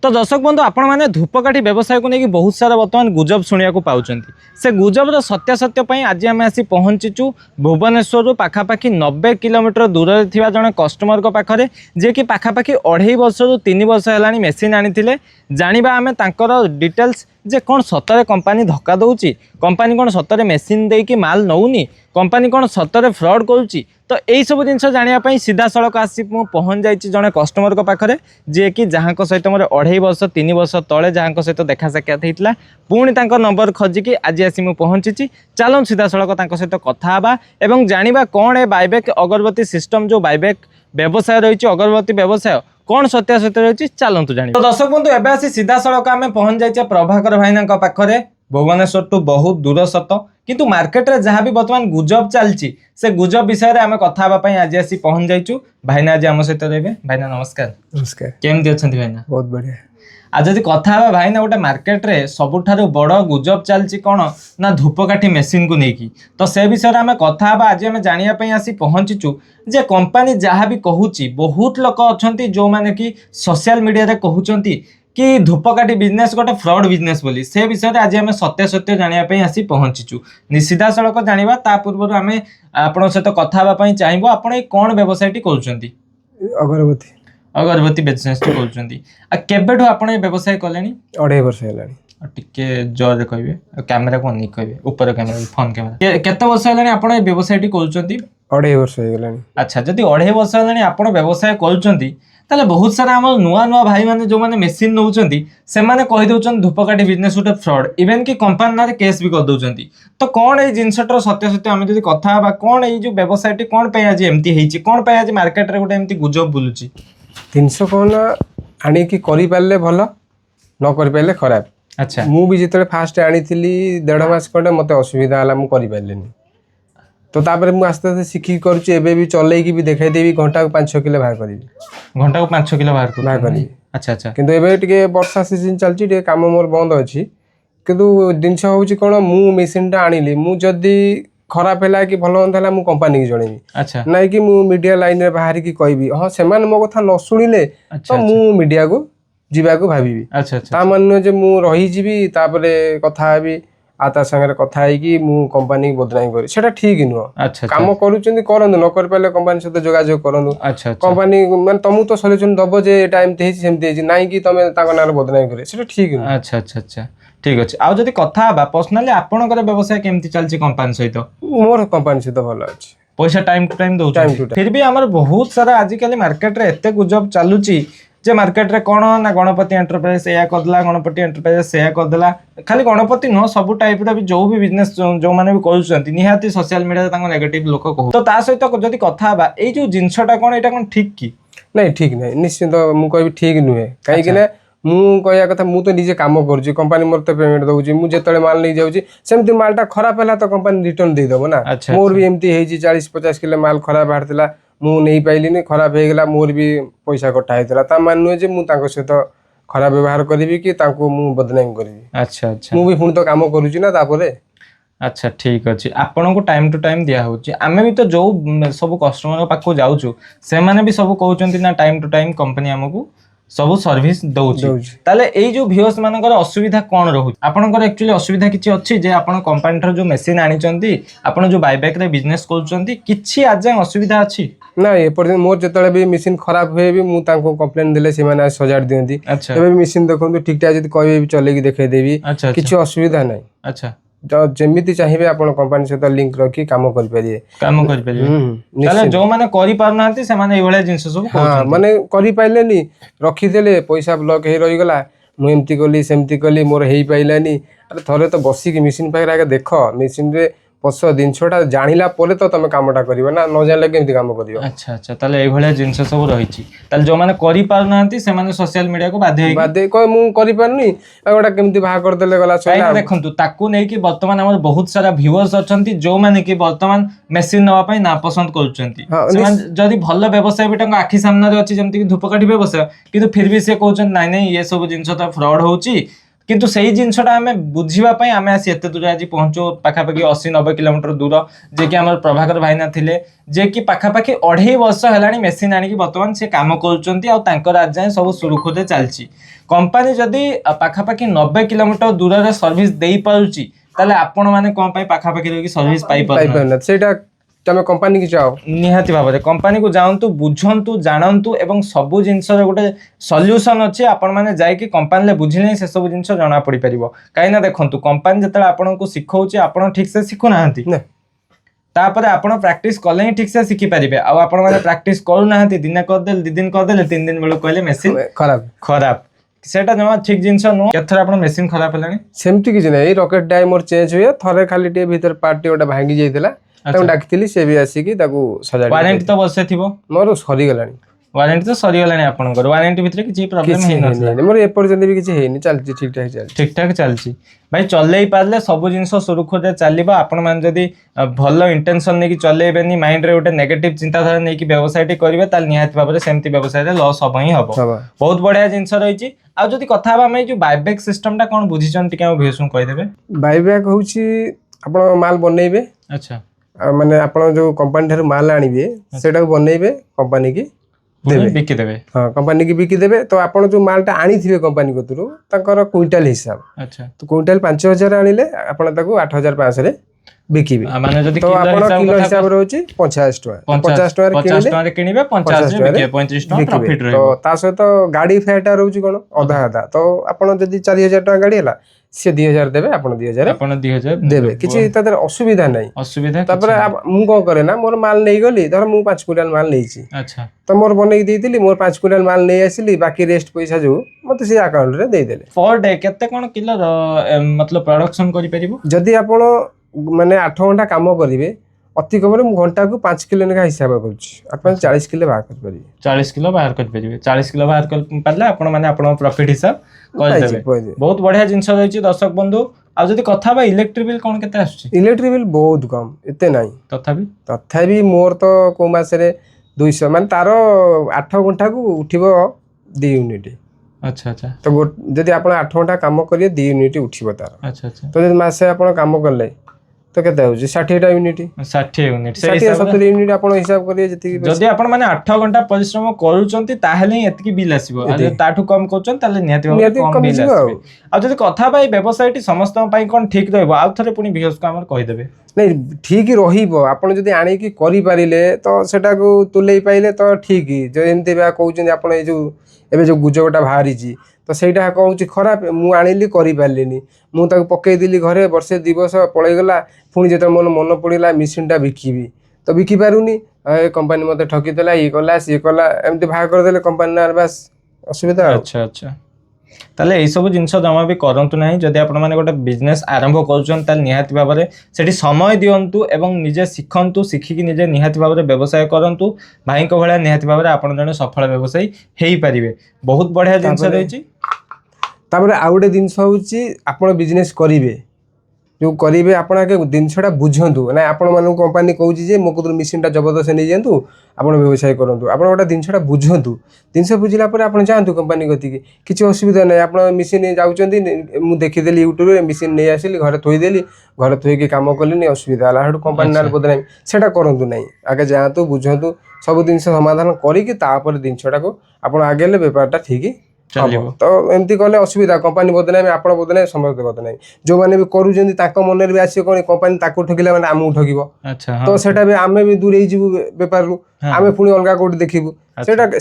तो दर्शक बंधु आपण मैंने धूपकाठी व्यवसाय को लेकिन बहुत सारा बर्तमान गुजब शुणा पाँच से गुजबर सत्यासत्य आज आम आसी पहुँचीचु भुवनेश्वर पाखापाखि 90 किलोमीटर दूर थी जड़े कस्टमर पाखे जे कि पाखापाखि 2.5 वर्ष रु 3 वर्ष है मेसीन आनी जाना आम तर डिटेल्स जे कौन सतरे कंपनी धक्का दौची कंपनी कौन सतरे मेसीन देकी माल नौनी कंपनी कौन सतरे फ्रॉड करुच्ची तो यही सब जिन जानापी सीधा सड़क आसी पहुँच जाइए जड़े कस्टमर पाखे जे कि जहाँ सहित मोर 2.5 वर्ष 3 वर्ष तले जहाँ सहित देखा साक्षात होता पुणी नंबर खोजिकी आज आसी पहुँची चलो सीधा सड़क सहित कथा एवं जाना कौन ए बायबैक अगरबत्ती सिस्टम जो बायबैक व्यवसाय रही अगरबत्ती व्यवसाय कौन सत्यासत्य रही चलतु जानी। तो दर्शक बंधु एवं आसी सीधा सड़क आम पहुँच जाइए प्रभाकर भाईना पाखे भुवनेश्वर टू बहुत दूर सत किंतु मार्केट रे जहाँ भी बर्तमान गुजब चलती से गुजब विषय में आम कथापी आज आसी पहुँच जाइचु भाईना आज आम सहित रही भाईना नमस्कार। नमस्कार केमती अच्छा भाईना बहुत बढ़िया आज जब कथा भाईना गोटे मार्केट रे सबुठारु बड़ गुजब चलती कौन ना धूपकाठी मेसीन को लेकिन तो से विषय में आम कथा आज आम जानापी आसी पहुँचीचु जे कंपनी जहाँ भी कहूँ बहुत लोक अच्छा जो मैंने कि सोशल मीडिया रे कहउचंती कि धूपकाठी बिजनेस गोटे फ्रॉड बिजनेस बोली से विषय आज आम सत्यासत्य जानापी आसी पहुँचीचु सीधा सड़क जाना ता पूर्व आम आप सहित कथा चाहबू आपड़ कौन व्यवसाय करुँच अगरबत्ती अगरबत्ती बिजनेस केबेठू आपड़ व्यवसाय कले 2.5 वर्ष है टिके जोर कहे कैमेरा को अनेक कहे ऊपर कैमेरा फोन कैमेरा केते वर्ष है आप व्यवसाय करुँच 2.5 वर्ष हो अच्छा जदि 2.5 वर्ष है आप व्यवसाय करुँच ताले बहुत सारा आम नुआ नुआ भाई मैंने जो मैंने मेसीन नौ से कहीदे धूपकाठी बिजनेस गोटे फ्रॉड इवेन कि कंपनी ना केस भी करदे तो कौन ये जिनसटर सत्यासत्य आम जो कथा कौन ये व्यवसाय कौन आज एमती कौन आज मार्केट रे गोटे एमती गुजब बुलूची 300 कौन आनिकी करें भल न कर खराब। अच्छा मु भी जिते फास्ट आनी 1.5 मास खंडे मत असुविधा है मुझे तो तापर मुझे आस्ते आस्ते शिखिक करुच्ची एबे भी चलैकी भी देखदेवी घंटा को 5-6 किलो बाहर करी घंटा को 5-6 किलो बाहर करी। अच्छा अच्छा किंतु एबे टिके वर्षा सीजन चलची टिके काम मोर बंद अच्छी किंतु जिनस होची कोन मु मेसीन टा आनिली मु जदी खराब है कि भल मंद है कंपनी की जनइबी। अच्छा ना कि मु मीडिया लाइन रे बाहर की कहबी हाँ से मो कथा न शुणिले तो मु मीडिया को जीवा को भाभी। अच्छा ता मान जे मु रही जीवी तापरे कथा हेबी आता संगे कथा है मु कंपनी बदनामी करी सेटा ठीक नुह। अच्छा काम करूचंदी करंदु न कर पाले कंपनी सहित जोगाजोग करंदु। अच्छा कंपनी माने तुमु तो सॉल्यूशन दबो जे एटा एमती हेछि सेमती हेछि नाही कि तमे ताको नार बदनामी करे सेटा ठीक नुह। अच्छा अच्छा अच्छा ठीक अछि आ जदी कथा बा पर्सनली आपनकर व्यवसाय केमती चलछि कंपनी सहित मोर कंपनी सहित भलो अछि पैसा टाइम टू टाइम दउ टाइम टू टाइम फिर भी हमर बहुत सारा आजिकल मार्केट रे एते गुजब चालुची जे मार्केट रे कोन ना गणपति एंटरप्राइज या करदला गणपति एंटरप्राइज से करदला खाली गणपति न सब टाइप रो भी जो भी बिजनेस जो माने भी करूछंती निहाती सोशल मीडिया रे तांको नेगेटिव लोक कहू तो ता सहित जदी कथा बा ए जो जिंसटा कोन एटा कोन ठीक की नहीं ठीक नहीं निश्चित मु कहबी ठीक नुहे काहे कि ना मु कहया कथा मु तो निजे काम करूची कंपनी मोर तो पेमेंट दउची मु जेतले माल नै जाउची सेमती मालटा खराब हैला तो कंपनी रिटर्न दे दबो ना। मोर भी एमती हेजी 40-50 किलो माल खराब बाहरतिला मु नहीं पाइलिनी खराब हे गेला मोर भी पैसा कटा हेतला ता मान नुहे जे मु तांको सहित खराब व्यवहार करबी कि तांको मु बदनामी करबी। अच्छा अच्छा मु भी पुणी तो काम करूची ना तापरे। अच्छा ठीक अच्छे आपन को टाइम टू टाइम दिया होची आमे भी तो जो सब कस्टमर पाखो जाउछु से माने भी सब कहउचंती ना टाइम टू टाइम कंपनी हमकु सब सर्विस दउची ताले एई जो व्यूअर्स मानकर असुविधा कोन रहू आपनकर एक्चुअली असुविधा किछि अछि जे आपन कंपनी थर जो मशीन आनी चंती आपन जो बायबैक रे बिजनेस करूचंती किछि आज असुविधा अछि ना ए पर मोर जेतले भी मशीन खराब होए भी मु तांको कंप्लेंट देले से माने सजाड़ दियंती। अच्छा एबे मशीन देखंतु ठीक ठाक जदी कहबे भी चलेगी देखाई देबी किछि असुविधा नै। अच्छा जेमिति चाहिए आपण कंपनी सहित लिंक रखी काम कर परिए ताले जो माने करि पारनांती से माने एभले जिंस सब हां माने करि पाइलेनी रखी देले पैसा ब्लॉक हे रहि गला मु एमती कली सेमती कली मोर हेई पाइलानी अरे थरे तो बसी की मशीन पाखरे आगे देख मशीन रे पस जिनसटा जानिला परे तो तमे कामटा करिवो ना न जानले केमती काम करिवो। अच्छा अच्छा ताले एभले जिंस सब रहिछि ताले जो माने करि पारनांती से माने सोशल मीडिया को बाध्य को मु करि पारनी एगोटा केमती बाहा कर देले गला सही देखंतु ताकू नै कि वर्तमान हमर बहुत सारा व्यूअर्स अछंती जो माने कि वर्तमान मशीन नवा पई ना पसंद करूचंती से माने जदी भल्ल व्यवसाय बिटंग आखि सामने रे अछि जेमति कि धूपकाठी व्यवसाय किंतु फिर भी से कहउचन नै नै ये सब जिंस तो फ्रॉड होउची କିନ୍ତୁ ସେଇ ଜିନିଷଟା ଆମେ ବୁଝିବା ପାଇଁ ଆମେ ଆସି ଏତେ ଦୂର ଆଜି ପହଞ୍ଚୁ ପାଖାପାଖି 80-90 କିଲୋମିଟର ଦୂର, ଯିଏକି ଆମର ପ୍ରଭାକର ଭାଇନା ଥିଲେ, ଯିଏକି ପାଖାପାଖି 2.5 ବର୍ଷ ହେଲାଣି ମେସିନ୍ ଆଣିକି ବର୍ତ୍ତମାନ ସେ କାମ କରୁଛନ୍ତି ଆଉ ତାଙ୍କର ଆଜି ଯାଏଁ ସବୁ ସୁରୁଖୁରୁରେ ଚାଲିଛି। କମ୍ପାନୀ ଯଦି ପାଖାପାଖି 90 କିଲୋମିଟର ଦୂରରେ ସର୍ଭିସ ଦେଇପାରୁଛି ତାହେଲେ ଆପଣ ମାନେ କଣ ପାଇଁ ପାଖାପାଖି ରହିକି ସର୍ଭିସ ପାଇପାରୁନାହାନ୍ତି? ସେଇଟା ତମେ କମ୍ପାନୀ କି ଯାଅ, ନିହାତି ଭାବରେ କମ୍ପାନୀକୁ ଯାଆନ୍ତୁ, ବୁଝନ୍ତୁ, ଜାଣନ୍ତୁ ଏବଂ ସବୁ ଜିନିଷର ଗୋଟେ ସଲ୍ୟୁସନ୍ ଅଛି। ଆପଣମାନେ ଯାଇକି କମ୍ପାନୀରେ ବୁଝିଲେ ହିଁ ସେସବୁ ଜିନିଷ ଜଣା ପଡ଼ିପାରିବ। କାହିଁକିନା ଦେଖନ୍ତୁ, କମ୍ପାନୀ ଯେତେବେଳେ ଆପଣଙ୍କୁ ଶିଖଉଛି ଆପଣ ଠିକ୍ସେ ଶିଖୁନାହାନ୍ତି, ନା ତାପରେ ଆପଣ ପ୍ରାକ୍ଟିସ୍ କଲେ ହିଁ ଠିକ୍ସେ ଶିଖିପାରିବେ। ଆଉ ଆପଣମାନେ ପ୍ରାକ୍ଟିସ୍ କରୁନାହାନ୍ତି, ଦିନେ କରିଦେଲେ 2 ଦିନ କରିଦେଲେ 3 ଦିନ ବେଳକୁ କହିଲେ ମେସିନ୍ ଖରାପ। ସେଟା ଜମା ଠିକ୍ ଜିନିଷ ନୁହଁ। କେତେଥର ଆପଣ ମେସିନ୍ ଖରାପ ହେଲାଣି? ସେମିତି କିଛି ନାହିଁ, ରକେଟ ଡାଇ ମୋର ଚେଞ୍ଜ ହୁଏ, ଥରେ ଖାଲି ଟିକେ ଭିତରେ ପାର୍ଟ ଗୋଟେ ଭାଙ୍ଗି ଯାଇଥିଲା, ତାକୁ ଡାକିଥିଲି, ସେ ବି ଆସିକି ତାକୁ ସଜାଡ଼ି। ୱାରେଣ୍ଟି ତ ବର୍ଷେ ଥିବ? ମୋର ସରିଗଲାଣି। ୱାରେଣ୍ଟି ତ ସରିଗଲାଣି ଆପଣଙ୍କର? ୱାରେଣ୍ଟି ଭିତରେ କିଛି ପ୍ରୋବ୍ଲେମ ହେଇନଥିଲା? ମୋର ଏପର୍ଯ୍ୟନ୍ତ ବି କିଛି ହେଇନି, ଚାଲିଛି ଠିକ୍ ଠାକ୍ ଚାଲିଛି। ଠିକ୍ ଠାକ୍ ଚାଲିଛି ଭାଇ। ଚଲେଇ ପାରିଲେ ସବୁ ଜିନିଷ ସୁରୁଖୁରୁରେ ଚାଲିବ। ଆପଣମାନେ ଯଦି ଭଲ ଇଣ୍ଟେନସନ୍ ନେଇକି ଚଲେଇବେନି, ମାଇଣ୍ଡରେ ଗୋଟେ ନେଗେଟିଭ ଚିନ୍ତାଧାରା ନେଇକି ବ୍ୟବସାୟଟି କରିବେ, ତାହେଲେ ନିହାତି ଭାବରେ ସେମିତି ବ୍ୟବସାୟରେ ଲସ୍ ହବ ହିଁ ହବ। ବହୁତ ବଢିଆ ଜିନିଷ ରହିଛି। ଆଉ ଯଦି କଥା ହେବା ଆମେ ଏଇ ଯୋଉ ବାଇବ୍ୟାକ୍ ସିଷ୍ଟମଟା କଣ ବୁଝିଛନ୍ତି ଟିକେ ଆମ ଭିଉସଙ୍କୁ କହିଦେବେ? ବାଇବ୍ୟାକ୍ ହଉଛି ଆପଣ ମାଲ ବନେଇବେ, ଆଚ୍ଛା, ମାନେ ଆପଣ ଯୋଉ କମ୍ପାନୀ ଠାରୁ ମାଲ ଆଣିବେ ସେଟାକୁ ବନେଇବେ, କମ୍ପାନୀ କି ଦେବେ, ବିକିଦେବେ। ହଁ, କମ୍ପାନୀ କି ବିକିଦେବେ। ତ ଆପଣ ଯୋଉ ମାଲଟା ଆଣିଥିବେ କମ୍ପାନୀ କତରୁ, ତାଙ୍କର କ୍ୱିଣ୍ଟାଲ ହିସାବ। ଆଚ୍ଛା, ତ କ୍ୱିଣ୍ଟାଲ 5,000 ଆଣିଲେ ଆପଣ ତାକୁ 8,500 ରେ ବିକିବେ। ମାନେ ଯଦି ତ ଆପଣ କିଲୋ ହିସାବରେ ହଉଛି 50 ଟଙ୍କା, 50 ଟଙ୍କାରେ କିଣିବେ, 50 ରେ ବିକିବେ, 35 ଟଙ୍କା ପ୍ରଫିଟ୍ ରହିବ। ତ ତା ସହିତ ଗାଡି ଫେୟାରଟା ରହୁଛି କଣ ଅଧା ଅଧା। ତ ଆପଣ ଯଦି 4,000 ଟଙ୍କା ଗାଡି ହେଲା, ସେ 2,000 ଦେବେ, ଆପଣ 2,000 ଦେବେ, କିଛି ତା ଦେହରେ ଅସୁବିଧା ନାହିଁ। ଅସୁବିଧା ତାପରେ ମୁଁ କଣ କରେ ନା, ମୋର ମାଲ ନେଇଗଲି, ଧର ମୁଁ 5 କୁଇଣ୍ଟାଲ ମାଲ ନେଇଛି, ଆଚ୍ଛା, ତ ମୋର ବନେଇକି ଦେଇଥିଲି, ମୋର 5 କୁଇଣ୍ଟାଲ ମାଲ ନେଇ ଆସିଲି, ବାକି ରେଷ୍ଟ ପଇସା ଯୋଉ ମତେ ସେ ଆକାଉଣ୍ଟରେ ଦେଇଦେଲେ। ପର ଡେ କେତେ କଣ କିଲୋ ମତଲବ ପ୍ରଡକ୍ସନ କରିପାରିବ? ଯଦି ଆପଣ ମାନେ 8 ଘଣ୍ଟା କାମ କରିବେ, ଅତି କମରେ ମୁଁ ଘଣ୍ଟାକୁ 5 କିଲୋ ଲେଖା ହିସାବ କରୁଛି, ଆପଣ 40 କିଲୋ ବାହାର କରିପାରିବେ। 40 କିଲୋ ବାହାର କରିପାରିବେ। 40 କିଲୋ ବାହାର କରିପାରିଲେ ଆପଣ ମାନେ ଆପଣଙ୍କ ପ୍ରଫିଟ୍ ହିସାବ କରିଦେବେ। ବହୁତ ବଢିଆ ଜିନିଷ ରହିଛି ଦର୍ଶକ ବନ୍ଧୁ। ଆଉ ଯଦି କଥା ହବା ଇଲେକ୍ଟ୍ରିକ୍ ବିଲ୍ କଣ କେତେ ଆସୁଛି? ଇଲେକ୍ଟ୍ରିକ୍ ବିଲ୍ ବହୁତ କମ, ଏତେ ନାହିଁ। ତଥାପି ମୋର ତ କୋଉ ମାସରେ 200, ମାନେ ତାର 8 ଘଣ୍ଟାକୁ ଉଠିବ 2 ୟୁନିଟ୍। ଆଚ୍ଛା, ଆଚ୍ଛା। ତ ଯଦି ଆପଣ 8 ଘଣ୍ଟା କାମ କରିବେ 2 ୟୁନିଟ୍ ଉଠିବ ତାର। ଆଚ୍ଛା, ଆଚ୍ଛା। ତ ଯଦି ମାସେ ଆପଣ କାମ କଲେ ତ କେତେ ହଉଛି? 60ଟା ୟୁନିଟ୍, 60 ୟୁନିଟ୍, 60-70 ୟୁନିଟ୍ ଆପଣ ହିସାବ କରିବେ। ଯେତିକି ଯଦି ଆପଣ ମାନେ 8 ଘଣ୍ଟା ପରିଶ୍ରମ କରୁଛନ୍ତି ତାହେଲେ ହିଁ ଏତିକି ବିଲ୍ ଆସିବ। ଆଉ ଯଦି ତାଠୁ କମ କରୁଛନ୍ତି ତାହେଲେ ନିହାତି ଭାବରେ କମ ବିଲ୍ ଆସିବ। ଆଉ ଯଦି କଥା ହବା ଏଇ ବ୍ୟବସାୟଟି ସମସ୍ତଙ୍କ ପାଇଁ କଣ ଠିକ ରହିବ, ଆଉ ଥରେ ପୁଣି ଭିଉସକୁ ଆମର କହିଦେବେ। ନାଇଁ, ଠିକ ରହିବ। ଆପଣ ଯଦି ଆଣିକି କରିପାରିଲେ ତ ସେଟାକୁ ତୁଲେଇ ପାଇଲେ ତ ଠିକ। ଯେମିତି ବା କହୁଛନ୍ତି ଆପଣ, ଏଇ ଯୋଉ ଏବେ ଯୋଉ ଗୁଜବଟା ବାହାରିଛି, ତ ସେଇଟା କହୁଛି ଖରାପ। ମୁଁ ଆଣିଲି, କରିପାରିଲିନି, ମୁଁ ତାକୁ ପକେଇଦେଲି ଘରେ, ବର୍ଷେ 2 ବର୍ଷ ପଳେଇଗଲା, ପୁଣି ଯେତେବେଳେ ମୋର ମନ ପଡ଼ିଲା ମେସିନ୍ଟା ବିକିବି, ତ ବିକି ପାରୁନି। ଏ କମ୍ପାନୀ ମୋତେ ଠକିଦେଲା, ଇଏ କଲା, ସିଏ କଲା, ଏମିତି ବାହାର କରିଦେଲେ କମ୍ପାନୀ ନାଁରେ, ବାସ୍ ଅସୁବିଧା। ଆଚ୍ଛା, ଆଚ୍ଛା। ତାହେଲେ ଏଇସବୁ ଜିନିଷ ଜମା ବି କରନ୍ତୁ ନାହିଁ। ଯଦି ଆପଣମାନେ ଗୋଟେ ବିଜନେସ୍ ଆରମ୍ଭ କରୁଛନ୍ତି ତାହେଲେ ନିହାତି ଭାବରେ ସେଠି ସମୟ ଦିଅନ୍ତୁ ଏବଂ ନିଜେ ଶିଖନ୍ତୁ। ଶିଖିକି ନିଜେ ନିହାତି ଭାବରେ ବ୍ୟବସାୟ କରନ୍ତୁ। ଭାଇଙ୍କ ଭଳିଆ ନିହାତି ଭାବରେ ଆପଣ ଜଣେ ସଫଳ ବ୍ୟବସାୟୀ ହେଇପାରିବେ। ବହୁତ ବଢ଼ିଆ ଜିନିଷ ରହିଛି। ତାପରେ ଆଉ ଗୋଟେ ଜିନିଷ ହେଉଛି, ଆପଣ ବିଜନେସ୍ କରିବେ, ଯୋଉ କରିବେ ଆପଣ ଆଗେ ଜିନିଷଟା ବୁଝନ୍ତୁ। ନା ଆପଣମାନଙ୍କୁ କମ୍ପାନୀ କହୁଛି ଯେ ମୋ କତରୁ ମେସିନ୍ଟା ଜବରଦସ୍ତ ନେଇଯାଆନ୍ତୁ, ଆପଣ ବ୍ୟବସାୟ କରନ୍ତୁ। ଆପଣ ଗୋଟେ ଜିନିଷଟା ବୁଝନ୍ତୁ। ଜିନିଷ ବୁଝିଲା ପରେ ଆପଣ ଯାଆନ୍ତୁ କମ୍ପାନୀ କତିକି, କିଛି ଅସୁବିଧା ନାହିଁ। ଆପଣ ମେସିନ୍ ଯାଉଛନ୍ତି, ମୁଁ ଦେଖିଦେଲି ୟୁଟ୍ୟୁବରେ, ମେସିନ୍ ନେଇ ଆସିଲି, ଘରେ ଥୋଇଦେଲି, ଘରେ ଥୋଇକି କାମ କଲିନି, ଅସୁବିଧା ହେଲା, ସେଠୁ କମ୍ପାନୀ ନାଁରେ ବଦନାମି। ସେଇଟା କରନ୍ତୁ ନାହିଁ। ଆଗେ ଯାଆନ୍ତୁ, ବୁଝନ୍ତୁ, ସବୁ ଜିନିଷ ସମାଧାନ କରିକି ତାପରେ ଜିନିଷଟାକୁ ଆପଣ ଆଗେଇଲେ ବେପାରଟା ଠିକ ଚାଲିବ। ତ ଏମିତି କଲେ ଅସୁବିଧା, କମ୍ପାନୀ ବଦନାମି, ଆପଣ ବଦନାମି, ସମସ୍ତେ ବଦନାମି। ଯୋଉମାନେ ବି କରୁଛନ୍ତି ତାଙ୍କ ମନରେ ବି ଆସିବ କଣ, କମ୍ପାନୀ ତାକୁ ଠକିଲା ମାନେ ଆମକୁ ଠକିବ, ତ ସେଟା ବି ଆମେ ବି ଦୂରେଇ ଯିବୁ ବେପାରରୁ, ଆମେ ପୁଣି ଅଲଗା କୋଉଠି ଦେଖିବୁ।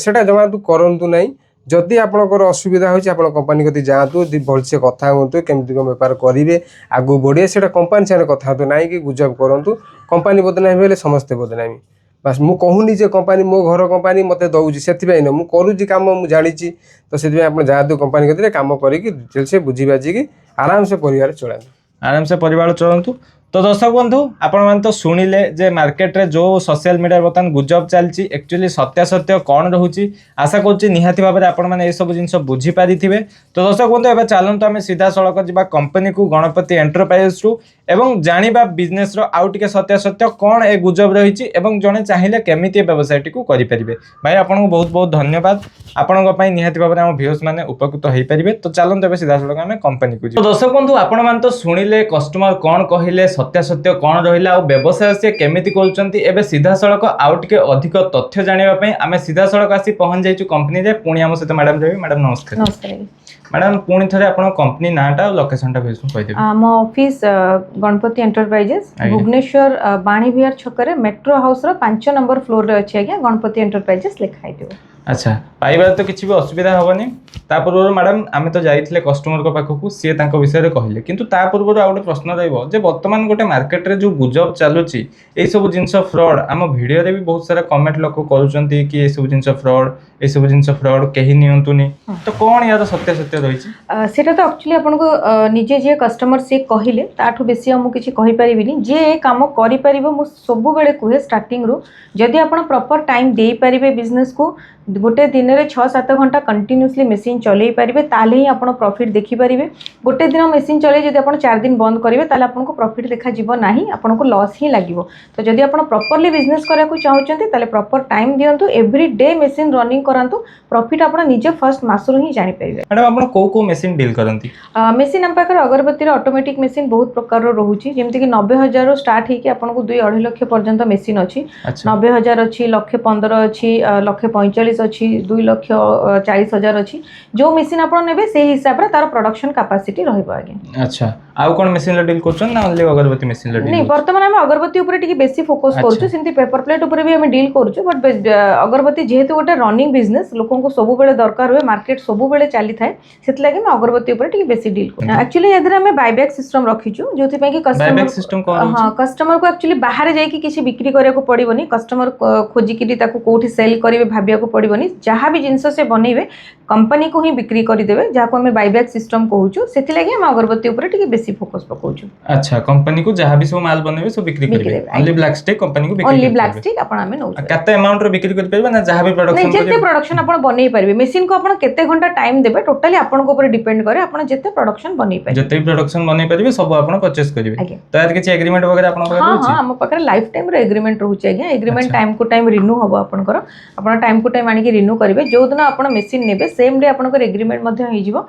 ସେଟା ଜମା କରନ୍ତୁ ନାହିଁ। ଯଦି ଆପଣଙ୍କର ଅସୁବିଧା ହେଉଛି ଆପଣ କମ୍ପାନୀ କତିକି ଯାଆନ୍ତୁ, ଭଲସେ କଥା ହୁଅନ୍ତୁ, କେମିତି କ'ଣ ବେପାର କରିବେ, ଆଗକୁ ବଢ଼ିବେ, ସେଟା କମ୍ପାନୀ ସାଙ୍ଗରେ କଥା ହୁଅନ୍ତୁ, ନାହିଁ କି ଗୁଜବ କରନ୍ତୁ। କମ୍ପାନୀ ବଦନାମି ହେଲେ ସମସ୍ତେ ବଦନାମି। ବାସ୍ ମୁଁ କହୁନି ଯେ କମ୍ପାନୀ ମୋ ଘର କମ୍ପାନୀ ମୋତେ ଦେଉଛି, ସେଥିପାଇଁ ନୁହଁ, ମୁଁ କରୁଛି କାମ, ମୁଁ ଜାଣିଛି। ତ ସେଥିପାଇଁ ଆପଣ ଯାଆନ୍ତୁ କମ୍ପାନୀ କତିରେ, କାମ କରିକି ଡିଟେଲସେ ବୁଝି ବାଝିକି ଆରାମସେ ପରିବାର ଚଳାନ୍ତୁ। ଆରାମସେ ପରିବାର ଚଳନ୍ତୁ। तो दर्शक बंधु आपण मैंने तो शुणिले जे मार्केट रे जो सोशल मीडिया बर्तमान गुजब चलती एक्चुअली सत्यासत्य कौन रोचे आशा करुच्ची निहाती भाव में आपण मैंने ये सब जिन बुझीपारि थे। तो दर्शक बंधु एवं चलते आम सीधा सड़क जा कंपनी को गणपति एंटरप्राइज रु एवं जानिबा बिजनेस रो आउ टिके सत्यासत्य कौन ए गुजब रही एवं जड़े चाहिए केमी व्यवसाय टी करें। भाई आपको बहुत बहुत धन्यवाद आपण निहाती भाव में आम व्यूअर्स मैंने उपकृत हो पारे। तो चलते एवं सीधा सड़क आम कंपनी को। तो दर्शक बंधु आपण मैंने तो शुणिले कस्टमर कौन कहले सत्यासत्य कौन रहा आ व्यवसाय सी केमी कर सीधा सड़क आउ टे अधिक तथ्य जानापी आम सीधा सड़क आसी पहुंच जाइए कंपनी रे। पुणी आम सहित मैडम रही। मैडम नमस्कार। नमस्कार मैडम पुणी थे आप कंपनी नाटा और लोकेशन टा कहीदेवे। मो ऑफिस गणपति एंटरप्राइजेस भुवनेश्वर बाणी विहार छकरे मेट्रो हाउस रो 5 नंबर फ्लोर रे अछि आज्ञा गणपति एंटरप्राइजेस लिखाई दियो। अच्छा पाइबार तो किसी भी असुविधा हेनी। पूर्व मैडम आम तो जाइए कस्टमर को पाखक सी विषय में कहले किंतु ता पूर्व आ गोटे प्रश्न रही बर्तमान गोटे मार्केट रे जो गुजब चलुची ये सब जिनस फ्रॉड आम वीडियो रे भी बहुत सारा कमेंट लोक करूछंती कि ये सब जिनस फ्रॉड ये सब जिनस फ्रॉड कहीं नियंतुनी। तो कौन यार सत्यासत्य रही सेटा तो एक्चुअली आपनको निजे जे कस्टमर से कहले ताठू बेसी हम किछि कहि परिबिनी जे ए काम करि परिबो। मु सब बेले कहे स्टार्टिंग रो जदि आपण प्रॉपर टाइम देई परिबे बिजनेस को गोटे दिन में 6-7 घंटा कंटिन्यूसली मशीन चलई पारे ताले ही आप प्रॉफिट देखी पारे। गोटे दिन मशीन चले जब आप 4 दिन बंद करेंगे ताले आपको प्रॉफिट देखा जीव ना आपको लॉस ही लगे। तो जब आप प्रॉपर्ली बिजनेस करने को चाहते ताले प्रॉपर टाइम दिंतु एवरी डे मशीन रनिंग करातु प्रॉफिट आप निजे फर्स्ट मासरू ही जानी पारे। मैडम आप को मशीन डील करती मशीन आम पाखे अगरबत्ती ऑटोमेटिक मशीन बहुत प्रकार रोचे जमीक 90,000 स्टार्ट होगी आपको 2-2.5 लाख पर्यंत मशीन अच्छी 90,000 अच्छी 1,15,000 अच्छी 1,45,000 अच्छी 2,40,000 अच्छी जो मशीन आप ने से हिसाब से तार प्रोडक्शन कैपेसिटी रहइबो आगे। अच्छा आउ कोन मशीन ला डील करछन ना ओनली अगरबत्ती मशीन ला डील नहीं वर्तमान हम अगरबत्ती ऊपर टिके बेसी फोकस करछु सिंती पेपर प्लेट ऊपर भी हम डील करछु बट अगरबत्ती जेहेतु गोटे रनिंग बिजनेस लोकन को सब बेले दरकार हुए मार्केट सब बेले चली थाए सेत लागि हम अगरबत्ती ऊपर टिके बेसी डील करछु। एक्चुअली एधर हम बायबैक सिस्टम रखिछु जोथि पय कि बायबैक सिस्टम कोन हां कस्टमर को एक्चुअली बाहर जाई कि किछि बिक्री करे को पड़िबोनी कस्टमर खोजी कि ताको कोठी सेल करिवे भाबिया को पड़िबोनी जहाँ भी जिनस से बनइबे कंपनी को ही बिक्री करदेवे जहाँ को हमें बायबैक सिस्टम कहूँ से हम अगरबत्ती ऊपर टिके बेसी फोकस पकाउछु। अच्छा कंपनी को जहाँ भी सब माल बनइबे सब बिक्री करबे ओनली ब्लैक स्टिक कंपनी को बिक्री ओनली ब्लैक स्टिक आपण हमें नौ केते अमाउंट रो बिक्री कर परबे ना जहाँ भी प्रोडक्शन नहीं जेते प्रोडक्शन आपण बनै परबे मशीन को आपण केते घंटा टाइम देबे टोटली आपण को ऊपर डिपेंड करे आपण जेते प्रोडक्शन बनै परबे जेते प्रोडक्शन बनै परबे सब आपण परचेस करबे। तो यार किछि एग्रीमेंट वगैरह आपण को हां हां हम पकरे लाइफ टाइम रो एग्रीमेंट रहउछि आज्ञा एग्रीमेंट टाइम को टाइम रिन्यू हबो आपण को आपण टाइम को टाइम आनी के रिन्यू करबे जो दिन आपण मशीन नेबे सेम डे आपण को एग्रीमेंट मध्ये होई जिवो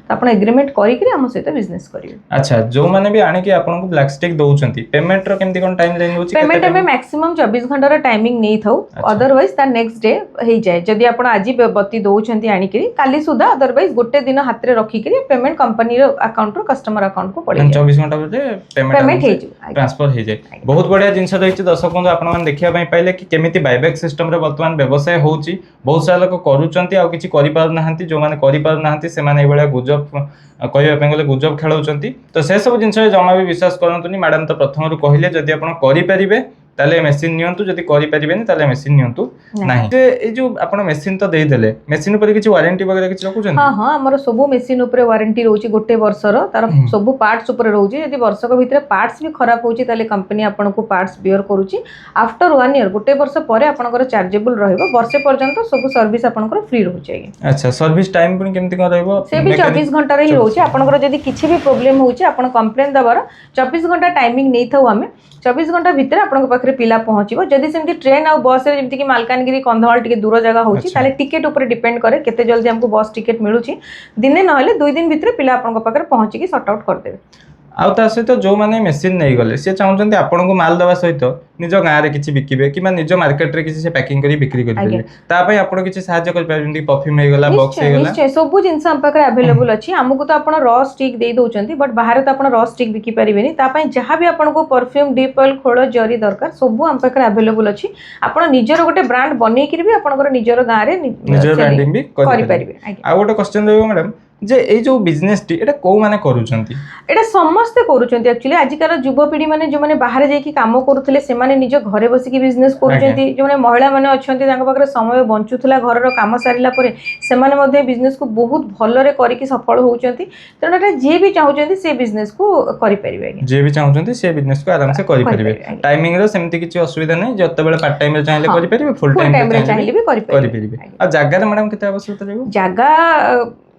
तो आपण एग्रीमेंट करी के हम सहित बिजनेस करिवे। अच्छा जो माने भी आनी के आपण को ब्लैक स्टिक दोउछंती पेमेंट रो केमती कोन टाइम लेन होछि पेमेंट में मैक्सिमम 24 घंटा रो टाइमिंग नै थाउ अदरवाइज ता नेक्स्ट डे हेई जाय जदी आपण आजि बत्ती दोउछंती आनी के काली सुधा अदरवाइज गोटे दिन हाथ रे रखी के पेमेंट कंपनी रो अकाउंट रो कस्टमर अकाउंट को पड़े 24 घंटा रे पेमेंट हे ट्रांसफर हे जाय। बहुत बढ़िया जिंस रहिछि दर्शक बंधु आपण मान देखिया पई पाइले कि केमिति बायबैक सिस्टम रे वर्तमान व्यवसाय होउछि बहुत सारा लोक करूचंती आ किछि करि पार नाहंती जो माने करि पार नाहंती से माने ए बळा गुजब कहवा पे गले गुजब खेलाउचंती। तो से सब जिनस जमा भी विश्वास करंतुनी मैडम तो प्रथम रु कहले जदि आपण करि परिबे ताले मशीन नियंतु जदि करि परिबेनी ताले मशीन नियंतु नाही। जे ए जो आपण मशीन तो देई देले मशीन ऊपर किछि वारंटी वगैरह किछि रखुचंती हां हां हमर सब मशीन ऊपर वारंटी रहउछि गोटे वर्ष रो तार सब पार्ट्स ऊपर रहउछि यदि वर्ष को भीतर पार्ट्स भी खराब होउछि ताले कंपनी आपण को पार्ट्स बियर करूछि आफ्टर 1 ईयर गोटे वर्ष परे आपनकर चार्जेबल रहइबो वर्ष पर्यंत सब सर्विस आपनकर फ्री रहउछि। अच्छा सर्विस टाइम पण केमति कर रहइबो से भी 24 घंटा रे ही रहउछि आपनकर यदि किछि भी प्रॉब्लम होउछि आपण कंप्लेन दबार 24 घंटा टाइमिंग नै थाउ हमें 24 घंटा भितर आपन पाखरे पिला पहुँचो जदि सेमती ट्रेन आ बस रे जेमती कि मालकानगिरी कंधमाल टिके दूर जगह होछि ताले टिकट ऊपर डिपेंड करे केते जल्दी हमको बस टिकट मिलुछि दिने नहले 2 दिन भितर पिला आपन पाखरे पहुँची की सॉर्ट आउट कर देबे। आउ ता सहित जो माने मशीन नहीं गले से चाहउछन्ती आपन को माल दवा सहित निज गाँ रे किछि बिकिबे कि निज मार्केट रे किछि से पैकिंग करी बिक्री करि देबे ता पय आपन किछि सहाय्य कर पारजन्ती परफ्यूम हे गला बॉक्स हे गला निश्चय सब जिंस हम पाखरे अवेलेबल अछि हमको तो आपन रॉ स्टिक दे दोचंती बट बाहर तो आपन रॉ स्टिक बिकी परिबेनी ता पय जहां भी आपन को परफ्यूम डीप ऑयल खोळ जरी दरकार सब हम पाखरे अवेलेबल अछि आपन निजर गोटे ब्रांड बनै कि भी आपन निजर गाँ रे निजर ब्रांडिंग भी करि परिबे। आ गोटे क्वेश्चन रहबो मैडम जे এই जो बिजनेस टी एटा को माने करूचंती এটা সমস্তে করুଛନ୍ତି একচুয়ালি আজিকার যুবপিঢ়ি মানে যে বাহারে যাই কাম করুଥିଲେ ସେମାନେ নিজ ঘরে বসিকি বিজনেস করুଛନ୍ତି যে মহিলা মানে অଛନ୍ତି তাଙ୍କ পাখରେ সময় বଞ୍ଚুଥିଲା ঘরର কাম সারিলা পরে ସେମାନେ ମଧ୍ୟ বিজনেস কু বহুত ভলরে করিকি সফল होउଛନ୍ତି তেଣু এটা যে भी চাহুଛନ୍ତି ସେ বিজনেস কু করি परिबे जे भी चाहुचंती से बिजनेस को आराम से करि परिबे टाइमिंग रो सेमति किछि असुविधा नै जत्ते बेले पार्ट टाइम रे चाहिले करि परिबे फुल टाइम रे चाहिले भी करि परिबे आ जागा रे मैडम केते आवश्यकता रहबो জাগা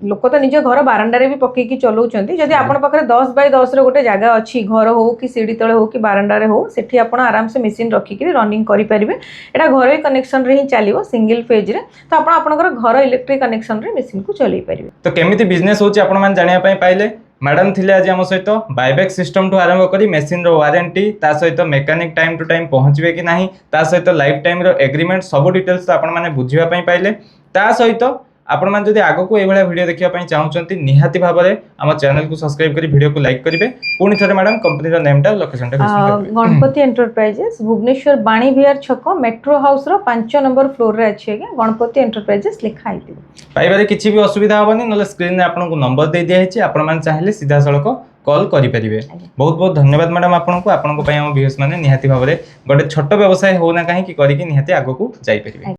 लोक तो निज घर बारांडारे भी पकईकी चलाउछंती जदि आपण पाखरे 10 बाय 10 रो गोटे जगह अछि घर हो कि सीढ़ी तळे हो कि बारांडारे हो सेठी आपण आराम से मशीन रखिकी रनिंग करि परिबे एटा घर कनेक्शन रे ही चलिवो सिंगल फेज रे तो आपण आपनकर घर इलेक्ट्रिक कनेक्शन रे मशीन को चलाई परिबे तो केमिति बिजनेस होची आपण मान जानिया पई पाइले मैडम थिले आज आम सहित बायबैक सिस्टम ठू आरंभ करी मेसीन रो वारंटी ता सहित मेकानिक टाइम टू टाइम पहुँचबे कि नाही ता सहित लाइफ टाइम रो एग्रीमेंट सब डिटेल्स आपण माने बुझिबा पई पाइले ता सहित आपण मान जदि आगो को एभला वीडियो देखिया पई चाहुचंती निहाती भाबरे हम चैनल को सब्सक्राइब करी वीडियो को लाइक करिवे पुणी थरे मैडम कंपनी रो नेम टा लोकेशन टा गणपति एंटरप्राइजेस भुवनेश्वर बाणी विहार छक मेट्रो हाउस रो 5 नंबर फ्लोर रे अछि आगे गणपति एंटरप्राइजेस लिखा आइतिबो पाइबारे किछि भी असुविधा होबनी नले स्क्रीन रे आपन को नंबर दे दिया हेछि आपण मान चाहिले सीधा सळक कॉल करि परिबे बहुत बहुत धन्यवाद मैडम आपन को पई हम व्यूअर्स माने निहाती भाबरे गोटे छोट व्यवसाय हो ना काहे कि करी कि निहाती आगो को जाई परिबे।